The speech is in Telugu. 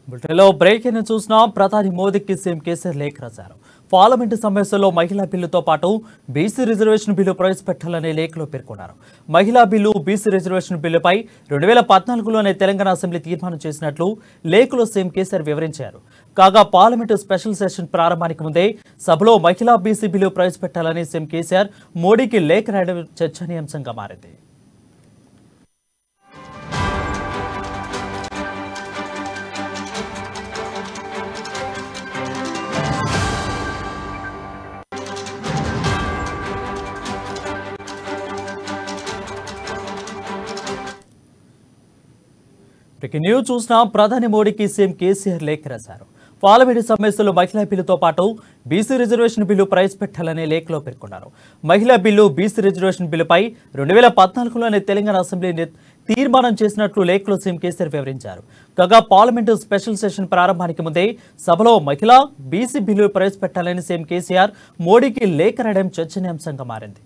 బులెటిన్లో బ్రేకింగ్ చూసినా ప్రధాని మోదీకి సీఎం కేసీఆర్ లేఖ రాశారు. పార్లమెంటు సమావేశంలో మహిళా బిల్లుతో పాటు బీసీ రిజర్వేషన్ బిల్లు ప్రవేశపెట్టాలని లేఖలో పేర్కొన్నారు. మహిళా బిల్లు, బీసీ రిజర్వేషన్ బిల్లుపై 2014లోనే తెలంగాణ అసెంబ్లీ తీర్మానం చేసినట్లు లేఖలో సీఎం కేసీఆర్ వివరించారు. కాగా పార్లమెంటు స్పెషల్ సెషన్ ప్రారంభానికి ముందే సభలో మహిళా, బీసీ బిల్లు ప్రవేశపెట్టాలని సీఎం కేసీఆర్ మోడీకి లేఖ రాయడం చర్చనీయాంశంగా మారింది. బ్రేకింగ్ న్యూస్ చూసిన ప్రధాని మోడీకి సీఎం కేసీఆర్ లేఖ రాశారు. పార్లమెంటు సమావేశంలో మహిళా బిల్లుతో పాటు బీసీ రిజర్వేషన్ బిల్లు ప్రవేశపెట్టాలని లేఖలో పేర్కొన్నారు. మహిళా బిల్లు, బీసీ రిజర్వేషన్ బిల్లుపై 2014లోనే తెలంగాణ అసెంబ్లీ తీర్మానం చేసినట్లు లేఖలో సీఎం కేసీఆర్ వివరించారు. కాగా పార్లమెంటు స్పెషల్ సెషన్ ప్రారంభానికి ముందే సభలో మహిళా, బీసీ బిల్లు ప్రవేశపెట్టాలని సీఎం కేసీఆర్ మోడీకి లేఖ రాయడం చర్చనీయాంశంగా మారింది.